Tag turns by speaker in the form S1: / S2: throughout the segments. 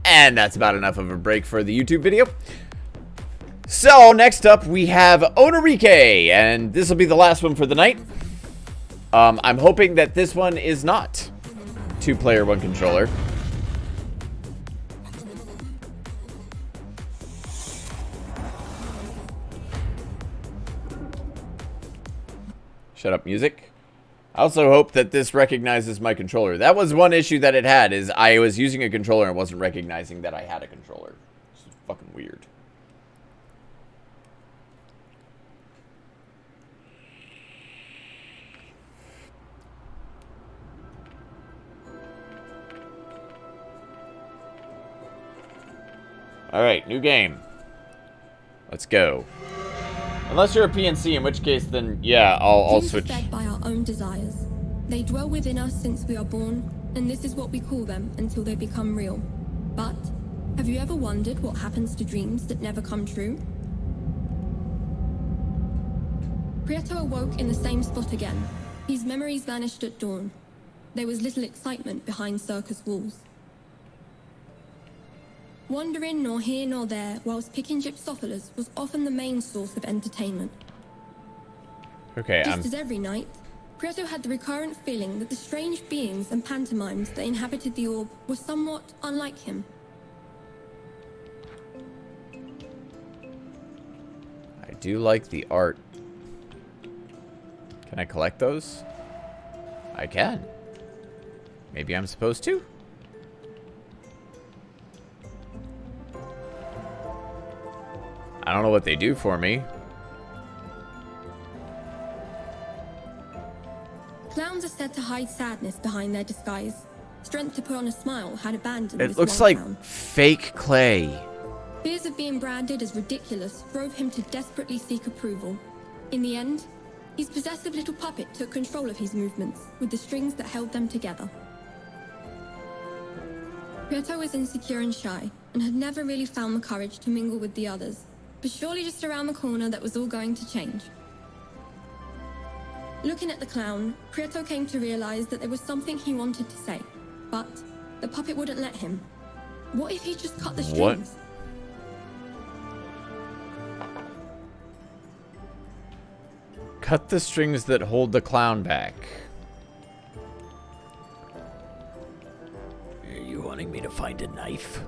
S1: And that's about enough of a break for the YouTube video. So, next up we have Onirike, and this will be the last one for the night. I'm hoping that this one is not 2-player, 1 controller. Shut up, music. I also hope that this recognizes my controller. That was one issue that it had, is I was using a controller and wasn't recognizing that I had a controller. This is fucking weird. Alright, new game. Let's go. Unless you're a PNC, in which case, then, yeah, I'll switch.
S2: Fed by our own desires. They dwell within us since we are born, and this is what we call them until they become real. But, have you ever wondered what happens to dreams that never come true? Prieto awoke in the same spot again. His memories vanished at dawn. There was little excitement behind circus walls. Wandering nor here nor there, whilst picking Drosophilas was often the main source of entertainment.
S1: Okay,
S2: Just as every night, Prieto had the recurrent feeling that the strange beings and pantomimes that inhabited the orb were somewhat unlike him.
S1: I do like the art. Can I collect those? I can. Maybe I'm supposed to? I don't know what they do for me.
S2: Clowns are said to hide sadness behind their disguise. Strength to put on a smile had abandoned
S1: It
S2: this
S1: looks
S2: one
S1: like
S2: clown.
S1: fake clay.
S2: Fears of being branded as ridiculous drove him to desperately seek approval. In the end, his possessive little puppet took control of his movements with the strings that held them together. Prieto was insecure and shy, and had never really found the courage to mingle with the others. But surely just around the corner that was all going to change. Looking at the clown, Prieto came to realize that there was something he wanted to say, but the puppet wouldn't let him. What if he just cut the strings?
S1: Cut the strings that hold the clown back. Are you wanting me to find a knife?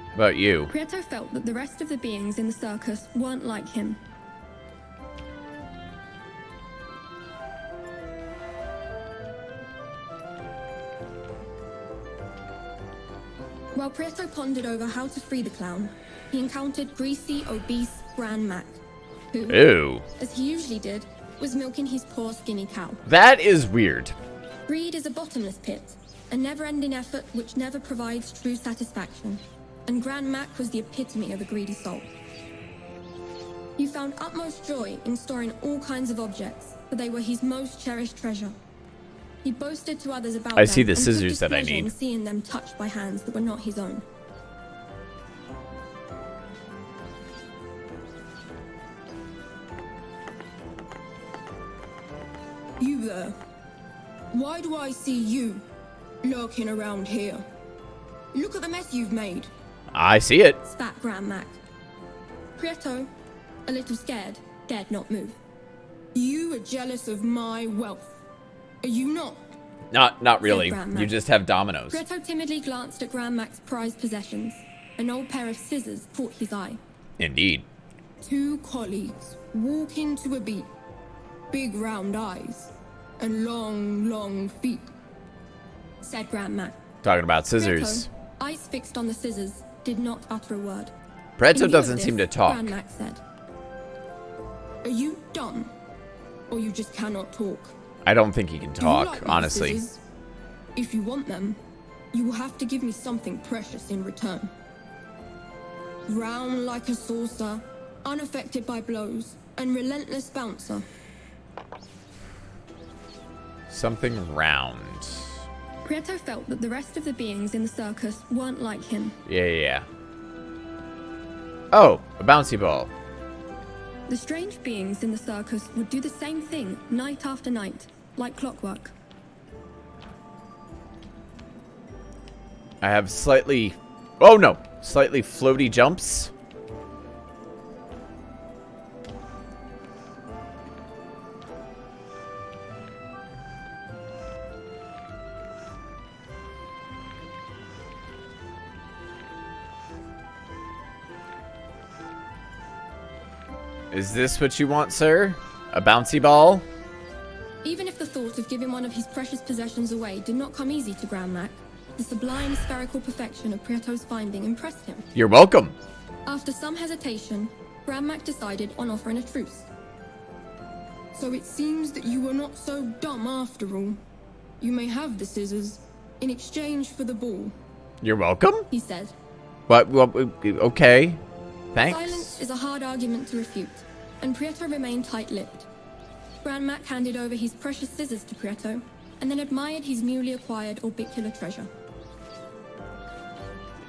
S1: How about you?
S2: Prieto felt that the rest of the beings in the circus weren't like him. While Prieto pondered over how to free the clown, he encountered greasy, obese Grand Mac, who,
S1: Ew.
S2: as he usually did, was milking his poor skinny cow.
S1: That is weird.
S2: Greed is a bottomless pit, a never-ending effort which never provides true satisfaction. And Grand Mac was the epitome of a greedy soul. He found utmost joy in storing all kinds of objects, for they were his most cherished treasure. He boasted to others about them.
S1: I see the
S2: and took
S1: scissors
S2: his
S1: that I
S2: pleasure in
S1: need.
S2: seeing them touched by hands that were not his own.
S3: You there? Why do I see you lurking around here? Look at the mess you've made.
S1: I see it.
S2: Spat Grand Mac. Prieto, a little scared, dared not move.
S3: You are jealous of my wealth. Are you not?
S1: Not really.
S2: Grand Mac.
S1: You just have dominoes.
S2: Prieto timidly glanced at Grand Mac's prized possessions. An old pair of scissors caught his eye.
S1: Indeed.
S3: Two colleagues walk into a beat. Big round eyes and long, long feet.
S2: Said Grand Mac.
S1: Talking about scissors.
S2: Prieto, eyes fixed on the scissors, did not utter a word.
S1: Prieto
S2: In view
S1: doesn't
S2: of
S1: seem
S2: this,
S1: to talk.
S2: Grand Mac said,
S3: Are you dumb? Or you just cannot talk?
S1: I don't think he can
S3: Do you
S1: talk,
S3: like my
S1: honestly.
S3: scissors? If you want them, you will have to give me something precious in return. Round like a saucer, unaffected by blows, and relentless bouncer.
S1: Something round.
S2: Prieto felt that the rest of the beings in the circus weren't like him.
S1: Yeah. Oh, a bouncy ball.
S2: The strange beings in the circus would do the same thing night after night, like clockwork.
S1: I have slightly... Oh, no. Slightly floaty jumps. Is this what you want, sir? A bouncy ball?
S2: Even if the thought of giving one of his precious possessions away did not come easy to Grand Mac, the sublime spherical perfection of Prieto's finding impressed him.
S1: You're welcome.
S2: After some hesitation, Grand Mac decided on offering a truce.
S3: So it seems that you were not so dumb after all. You may have the scissors in exchange for the ball.
S1: You're welcome?
S2: He said.
S1: What? Well, okay. Thanks.
S2: Silence is a hard argument to refute, and Prieto remained tight-lipped. Grand Mac handed over his precious scissors to Prieto, and then admired his newly acquired orbicular treasure.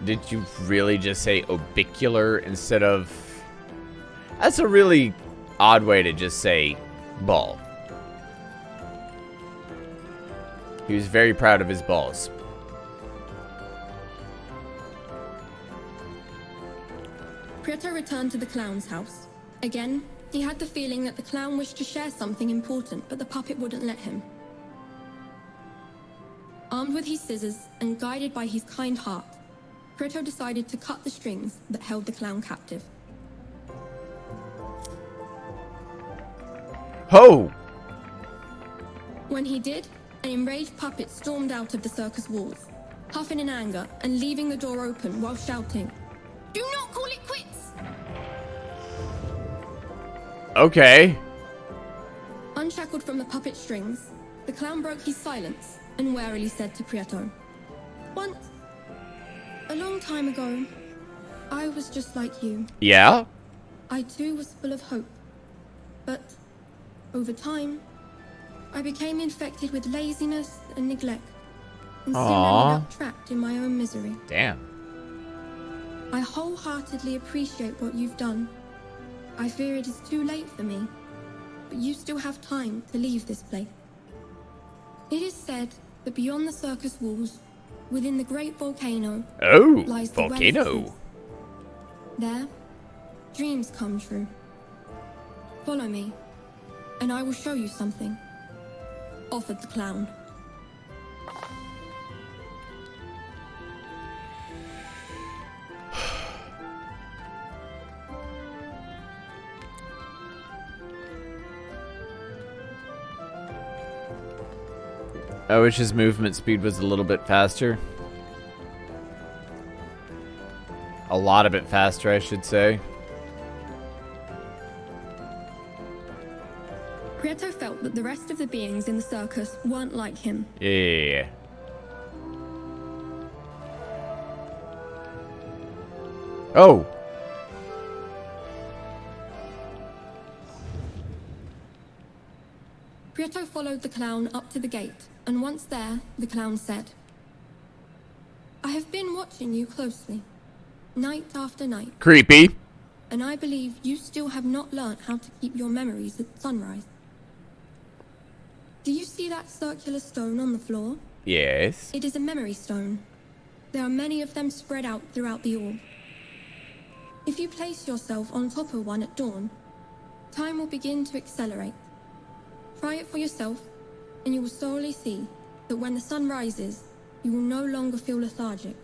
S1: Did you really just say orbicular instead of... That's a really odd way to just say ball. He was very proud of his balls.
S2: Prieto returned to the clown's house. Again, he had the feeling that the clown wished to share something important, but the puppet wouldn't let him. Armed with his scissors and guided by his kind heart, Prieto decided to cut the strings that held the clown captive.
S1: Ho!
S2: When he did, an enraged puppet stormed out of the circus walls, huffing in anger and leaving the door open while shouting,
S3: Do not call it quits!
S1: Okay.
S2: Unshackled from the puppet strings, the clown broke his silence and warily said to Prieto, Once, a long time ago, I was just like you.
S1: Yeah?
S2: I too was full of hope. But, over time, I became infected with laziness and neglect, and soon ended up trapped in my own misery.
S1: Damn.
S2: I wholeheartedly appreciate what you've done. I fear it is too late for me, but you still have time to leave this place. It is said that beyond the circus walls, within the great volcano,
S1: Oh,
S2: lies the
S1: volcano.
S2: Well of Truth. There, dreams come true. Follow me, and I will show you something, offered the clown.
S1: I wish his movement speed was a little bit faster. A lot of it faster, I should say.
S2: Prieto felt that the rest of the beings in the circus weren't like him.
S1: Yeah. Oh.
S2: Prieto followed the clown up to the gate, and once there, the clown said, I have been watching you closely, night after night,
S1: Creepy.
S2: and I believe you still have not learnt how to keep your memories at sunrise. Do you see that circular stone on the floor?
S1: Yes.
S2: It is a memory stone. There are many of them spread out throughout the orb. If you place yourself on top of one at dawn, time will begin to accelerate. Try it for yourself, and you will slowly see that when the sun rises, you will no longer feel lethargic,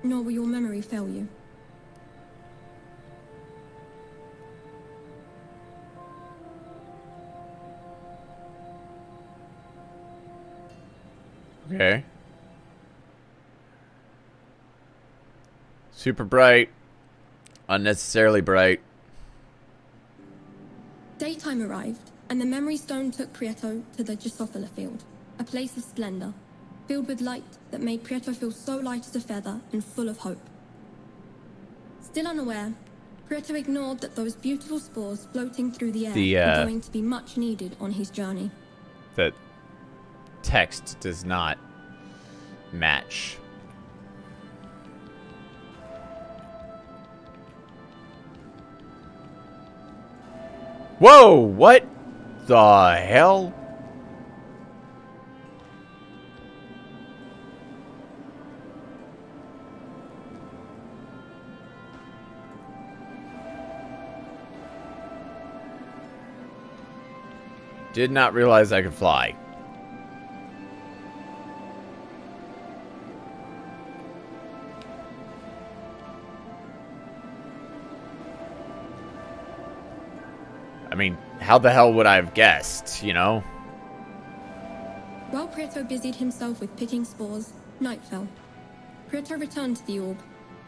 S2: nor will your memory fail you.
S1: Okay. Super bright. Unnecessarily bright.
S2: Daytime arrived, and the memory stone took Prieto to the Drosophilas field, a place of splendor, filled with light that made Prieto feel so light as a feather and full of hope. Still unaware, Prieto ignored that those beautiful spores floating through the air were going to be much needed on his journey.
S1: That text does not match. Whoa, what the hell? Did not realize I could fly. I mean, how the hell would I have guessed, you know?
S2: While Prieto busied himself with picking spores, night fell. Prieto returned to the orb,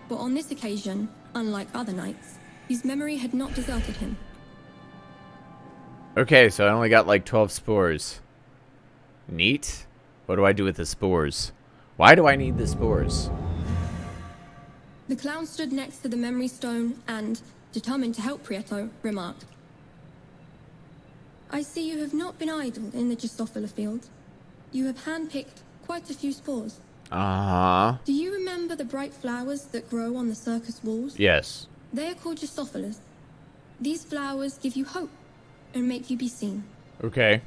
S2: but on this occasion, unlike other nights, his memory had not deserted him.
S1: Okay, so I only got like 12 spores. Neat. What do I do with the spores? Why do I need the spores?
S2: The clown stood next to the memory stone and, determined to help Prieto, remarked, I see you have not been idle in the Drosophila field. You have handpicked quite a few spores.
S1: Uh-huh.
S2: Do you remember the bright flowers that grow on the circus walls?
S1: Yes.
S2: They are called Drosophilas. These flowers give you hope and make you be seen.
S1: Okay.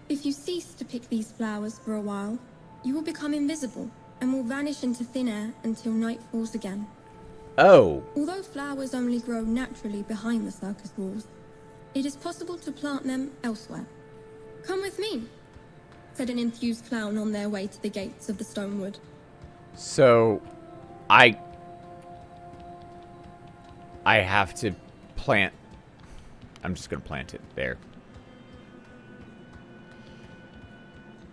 S2: If you cease to pick these flowers for a while, you will become invisible and will vanish into thin air until night falls again.
S1: Oh.
S2: Although flowers only grow naturally behind the circus walls, it is possible to plant them elsewhere. Come with me, said an enthused clown on their way to the gates of the Stonewood.
S1: So, I have to plant... I'm just going to plant it there.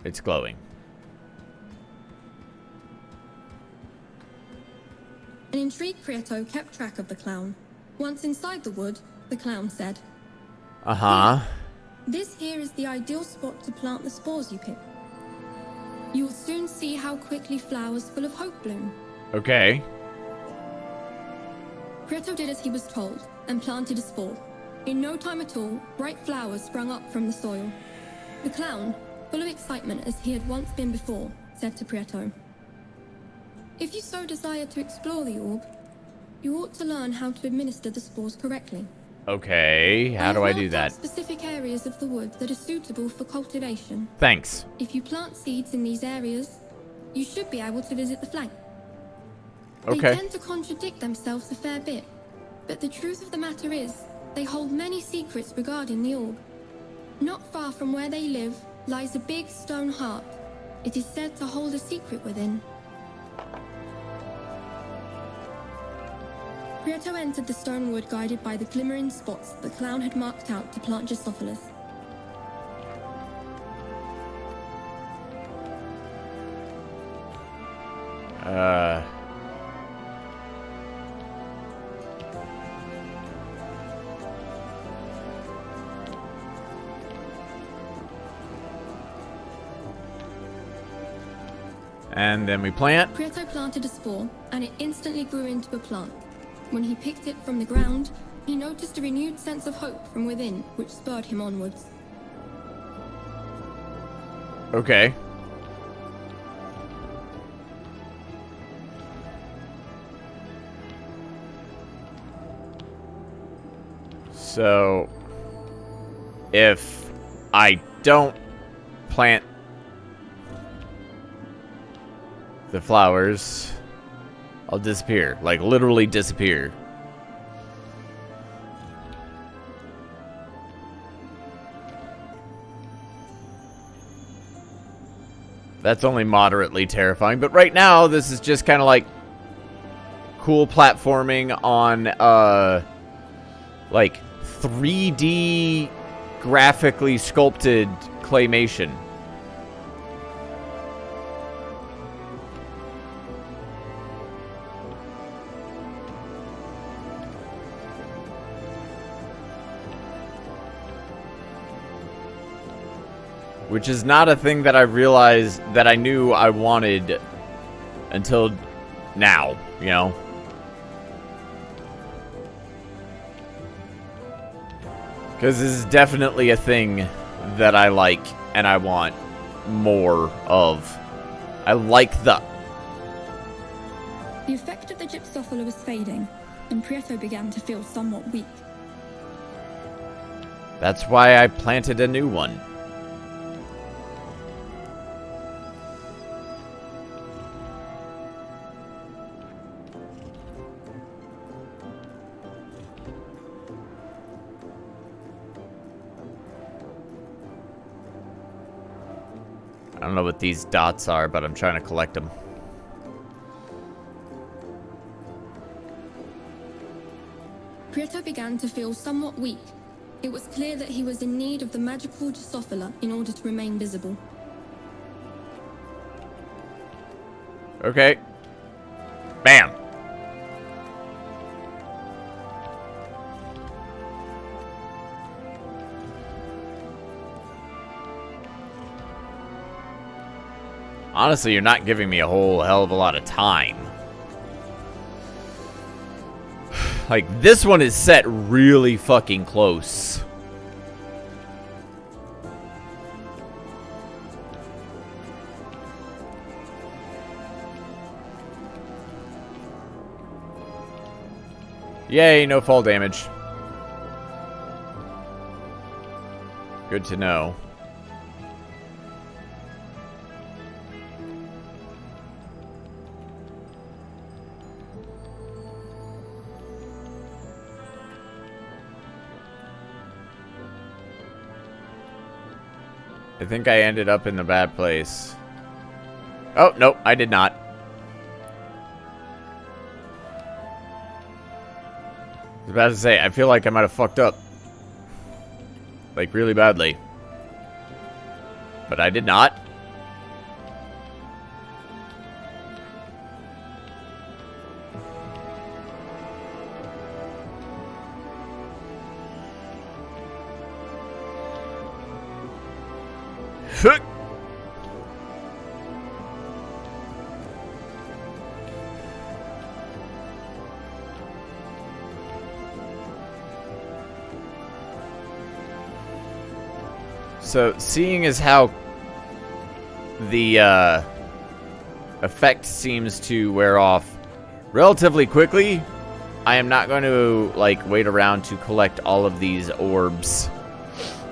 S1: It's glowing.
S2: An intrigued Prieto kept track of the clown. Once inside the wood, the clown said,
S1: Uh-huh.
S2: This here is the ideal spot to plant the spores you pick. You will soon see how quickly flowers full of hope bloom.
S1: Okay.
S2: Prieto did as he was told and planted a spore. In no time at all, bright flowers sprung up from the soil. The clown, full of excitement as he had once been before, said to Prieto, If you so desire to explore the orb, you ought to learn how to administer the spores correctly.
S1: Okay, how do I do
S2: have
S1: that?
S2: marked out specific areas of the wood that are suitable for cultivation.
S1: Thanks.
S2: If you plant seeds in these areas, you should be able to visit the flank.
S1: Okay.
S2: They tend to contradict themselves a fair bit, but the truth of the matter is, they hold many secrets regarding the orb. Not far from where they live lies a big stone heart. It is said to hold a secret within. Prieto entered the stone wood guided by the glimmering spots the clown had marked out to plant Drosophilas.
S1: And then we plant.
S2: Prieto planted a spore, and it instantly grew into a plant. When he picked it from the ground, he noticed a renewed sense of hope from within, which spurred him onwards.
S1: Okay. So, if I don't plant the flowers, I'll disappear. Like, literally disappear. That's only moderately terrifying. But right now, this is just kind of like cool platforming on, like 3D graphically sculpted claymation. Which is not a thing that I realized that I knew I wanted until now, you know? Because this is definitely a thing that I like and I want more of. I like the...
S2: The effect of the Drosophila was fading, and Prieto began to feel somewhat weak.
S1: That's why I planted a new one. I don't know what these dots are, but I'm trying to collect them.
S2: Prieto began to feel somewhat weak. It was clear that he was in need of the magical Drosophila in order to remain visible.
S1: Okay. Bam. Honestly, you're not giving me a whole hell of a lot of time. Like, this one is set really fucking close. Yay, no fall damage. Good to know. I think I ended up in the bad place. Oh, nope, I did not. I was about to say, I feel like I might have fucked up. Like, really badly. But I did not. So, seeing as how the effect seems to wear off relatively quickly, I am not going to, like, wait around to collect all of these orbs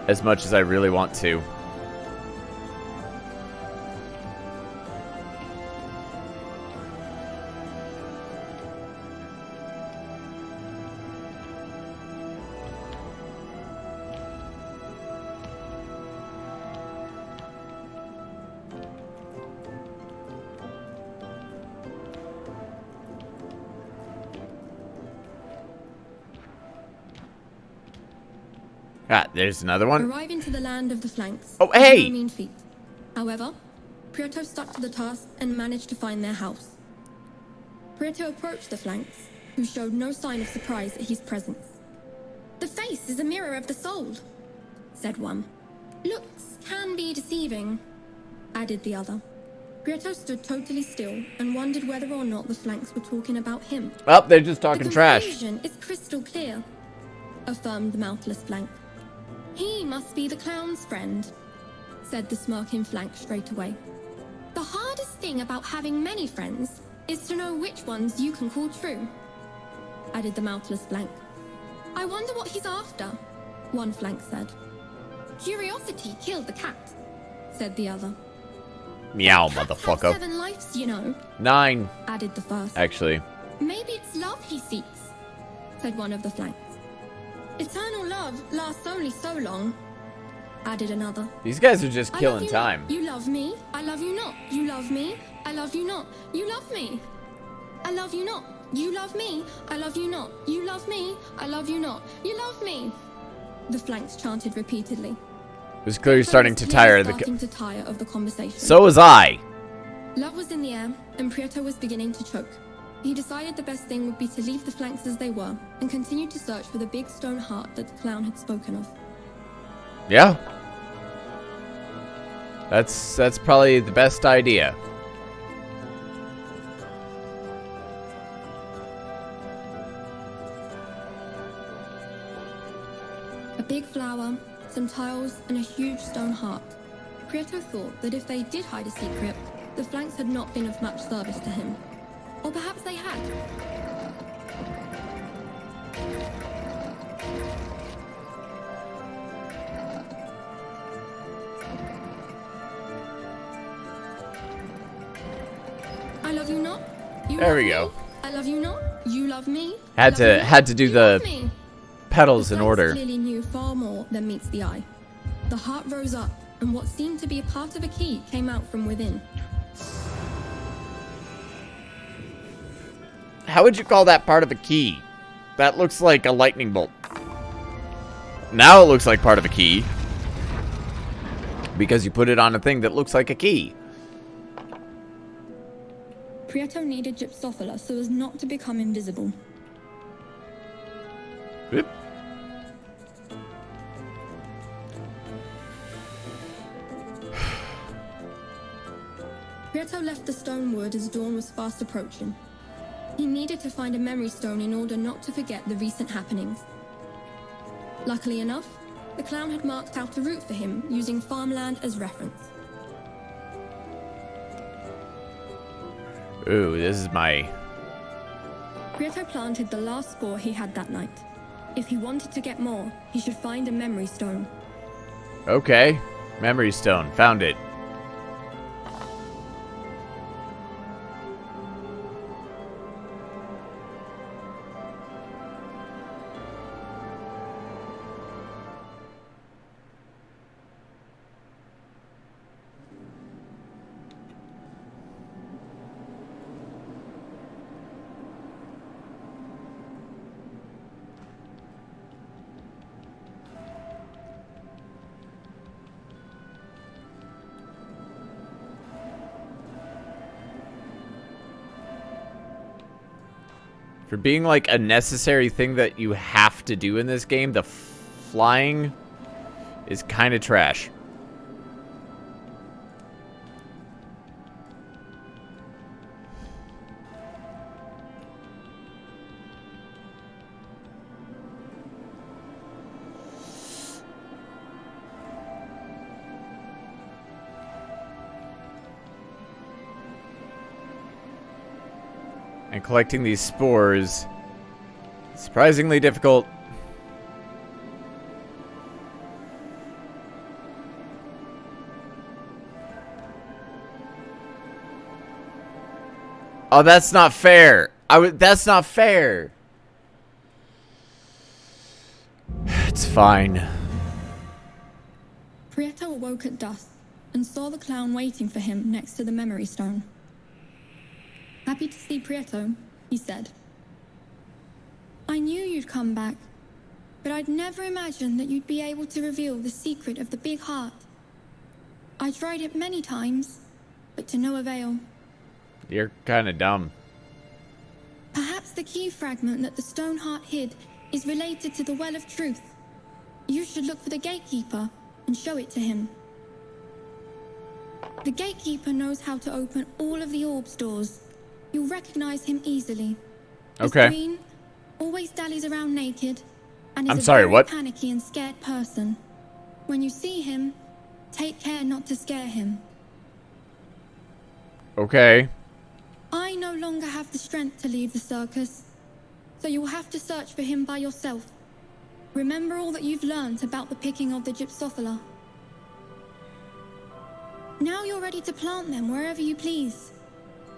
S1: as much as I really want to. Ah, there's another one.
S2: Arriving to the land of the flanks.
S1: Oh, hey!
S2: Was no mean feat. However, Prieto stuck to the task and managed to find their house. Prieto approached the flanks, who showed no sign of surprise at his presence. The face is a mirror of the soul, said one. Looks can be deceiving, added the other. Prieto stood totally still and wondered whether or not the flanks were talking about him.
S1: Oh, they're just talking trash.
S2: The confusion is crystal clear, affirmed the mouthless flank. He must be the clown's friend, said the smirking flank straight away. The hardest thing about having many friends is to know which ones you can call true, added the mouthless flank. I wonder what he's after, one flank said. Curiosity killed the cat, said the other.
S1: Meow,
S2: Cats
S1: motherfucker.
S2: have 7 lives, you know,
S1: 9,
S2: added the first.
S1: actually.
S2: Maybe it's love he seeks, said one of the flanks. Eternal love lasts only so long, added another.
S1: These guys are just
S2: I
S1: killing
S2: love you
S1: time.
S2: Not. You love me, I love you not. You love me, I love you not. You love me, I love you not. You love me, I love you not. You love me, I love you not. You love me, the flanks chanted repeatedly.
S1: It was clearly starting to tire of
S2: the conversation.
S1: So was I.
S2: Love was in the air, and Prieto was beginning to choke. He decided the best thing would be to leave the flanks as they were, and continue to search for the big stone heart that the clown had spoken of.
S1: Yeah. That's probably the best idea.
S2: A big flower, some tiles, and a huge stone heart. Prieto thought that if they did hide a secret, the flanks had not been of much service to him. Or perhaps they had. You
S1: There
S2: love
S1: we
S2: me,
S1: go.
S2: I love you not. You love me.
S1: Had
S2: love
S1: to-
S2: you not,
S1: had to do
S2: you
S1: the
S2: love me.
S1: Petals
S2: The
S1: in
S2: sense
S1: order.
S2: clearly knew far more than meets the eye. The heart rose up, and what seemed to be a part of a key came out from within.
S1: How would you call that part of a key? That looks like a lightning bolt. Now it looks like part of a key. Because you put it on a thing that looks like a key.
S2: Prieto needed Drosophilas so as not to become invisible.
S1: Oop.
S2: Prieto left the stone wood as dawn was fast approaching. He needed to find a memory stone in order not to forget the recent happenings. Luckily enough, the clown had marked out a route for him using farmland as reference.
S1: Ooh, this is my...
S2: Prieto planted the last spore he had that night. If he wanted to get more, he should find a memory stone.
S1: Okay. Memory stone. Found it. For being like a necessary thing that you have to do in this game, the flying is kind of trash. And collecting these spores is surprisingly difficult. Oh, that's not fair. That's not fair. It's fine.
S2: Prieto awoke at dusk and saw the clown waiting for him next to the memory stone. Happy to see Prieto, he said. I knew you'd come back, but I'd never imagined that you'd be able to reveal the secret of the big heart. I tried it many times, but to no avail.
S1: You're kind of dumb.
S2: Perhaps the key fragment that the stone heart hid is related to the Well of Truth. You should look for the Gatekeeper and show it to him. The Gatekeeper knows how to open all of the orb's doors. You'll recognize him easily. He's
S1: Okay.
S2: green, always dallies around naked, and is
S1: I'm
S2: a
S1: sorry,
S2: very
S1: what?
S2: panicky and scared person. When you see him, take care not to scare him.
S1: Okay.
S2: I no longer have the strength to leave the circus, so you will have to search for him by yourself. Remember all that you've learned about the picking of the Drosophilas. Now you're ready to plant them wherever you please.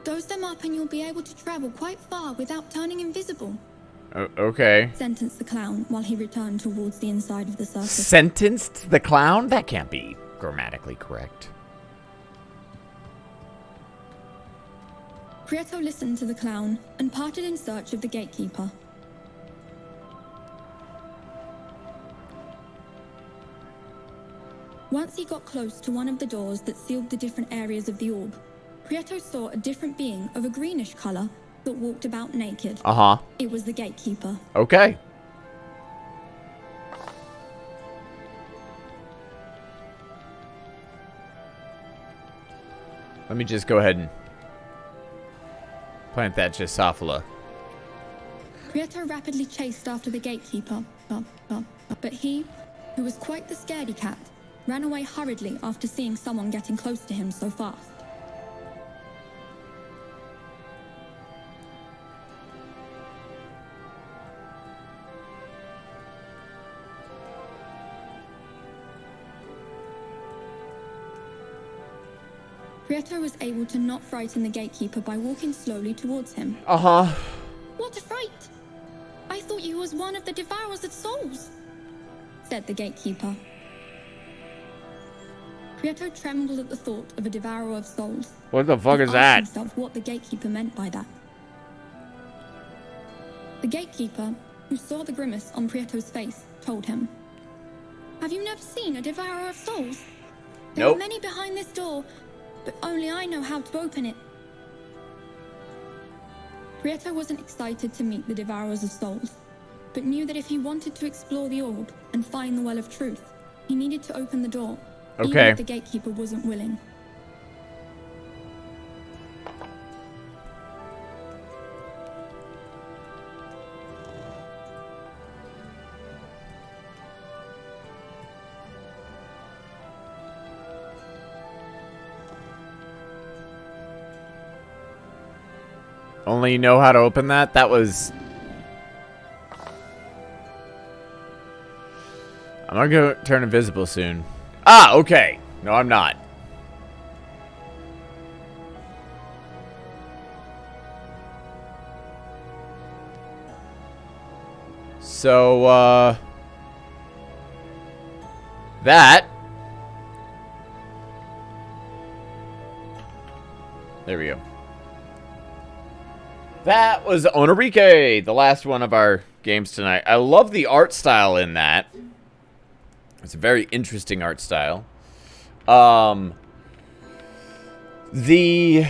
S2: Dose them up and you'll be able to travel quite far without turning invisible.
S1: Okay.
S2: Sentenced the clown while he returned towards the inside of the circus.
S1: Sentenced the clown? That can't be grammatically correct.
S2: Prieto listened to the clown and parted in search of the Gatekeeper. Once he got close to one of the doors that sealed the different areas of the orb, Prieto saw a different being of a greenish color that walked about naked.
S1: Uh-huh.
S2: It was the Gatekeeper.
S1: Okay. Let me just go ahead and plant that Drosophila.
S2: Prieto rapidly chased after the Gatekeeper, but he, who was quite the scaredy cat, ran away hurriedly after seeing someone getting close to him so fast. Prieto was able to not frighten the Gatekeeper by walking slowly towards him.
S1: Uh-huh.
S2: What a fright! I thought you was one of the Devourers of Souls, said the Gatekeeper. Prieto trembled at the thought of a Devourer of Souls.
S1: What the fuck is
S2: He
S1: that?
S2: asked himself what the Gatekeeper meant by that. The Gatekeeper, who saw the grimace on Prieto's face, told him, "Have you never seen a Devourer of Souls? There
S1: Nope.
S2: are many behind this door, but only I know how to open it." Prieto wasn't excited to meet the Devourers of Souls, but knew that if he wanted to explore the orb and find the Well of Truth, he needed to open the door, even
S1: Okay.
S2: if the Gatekeeper wasn't willing.
S1: Only you know how to open that? That was... I'm gonna go turn invisible soon. Ah, okay. No, I'm not. So, that... There we go. That was Onirike, the last one of our games tonight. I love the art style in that. It's a very interesting art style. The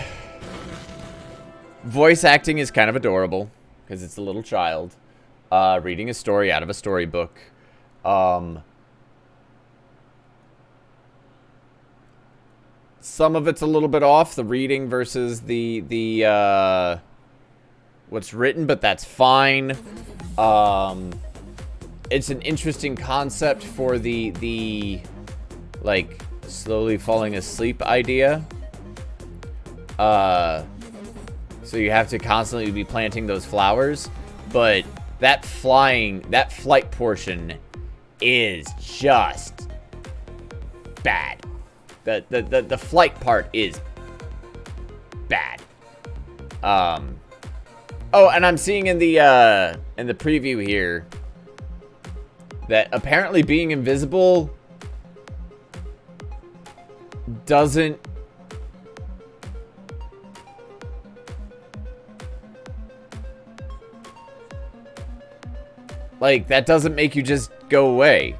S1: voice acting is kind of adorable because it's a little child reading a story out of a storybook. Some of it's a little bit off, the reading versus the what's written, but that's fine. It's an interesting concept for the like slowly falling asleep idea. So you have to constantly be planting those flowers, but that flight portion is just bad. The flight part is bad. Oh, and I'm seeing in the preview here that apparently being invisible doesn't that doesn't make you just go away.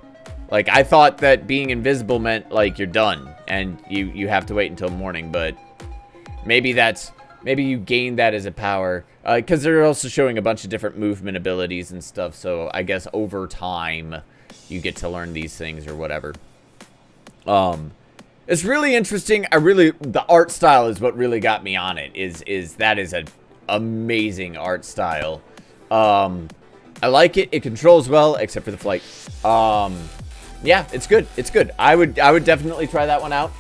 S1: Like, I thought that being invisible meant like you're done and you have to wait until morning, but maybe you gain that as a power. Because they're also showing a bunch of different movement abilities and stuff, so I guess over time you get to learn these things or whatever. It's really interesting. The art style is what really got me on it. That is an amazing art style. I like it. It controls well, except for the flight. Yeah, it's good. It's good. I would definitely try that one out.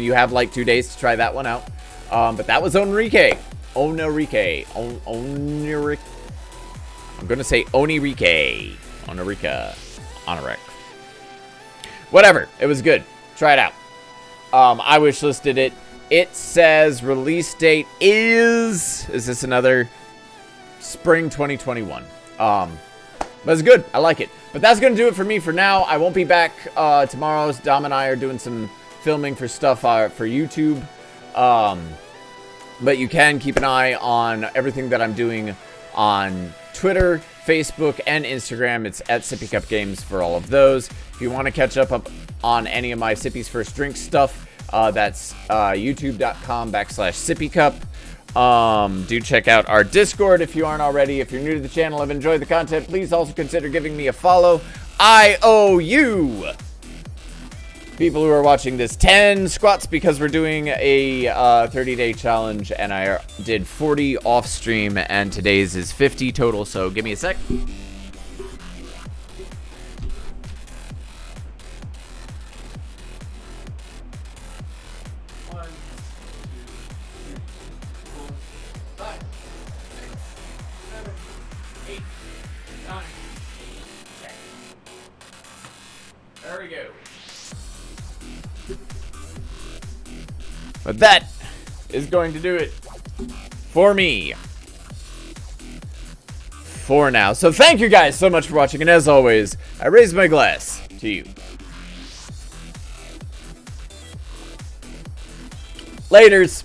S1: You have like 2 days to try that one out. But that was Onirike. Onirike. I'm gonna say Onirike. Onirike. Whatever. It was good. Try it out. I wishlisted it. It says release date is this another spring 2021. But it's good. I like it. But that's gonna do it for me for now. I won't be back tomorrow. Dom and I are doing some filming for stuff for YouTube. But you can keep an eye on everything that I'm doing on Twitter, Facebook, and Instagram. It's at Sippycupgames for all of those. If you want to catch up on any of my Sippy's First Drink stuff, that's youtube.com/Sippycup. Do check out our Discord if you aren't already. If you're new to the channel, have enjoyed the content, please also consider giving me a follow. I owe you, people who are watching this, 10 squats because we're doing a 30-day challenge, and I did 40 off stream, and today's is 50 total, so give me a sec. There we go. But that is going to do it for me. For now. So thank you guys so much for watching, and as always, I raise my glass to you. Laters.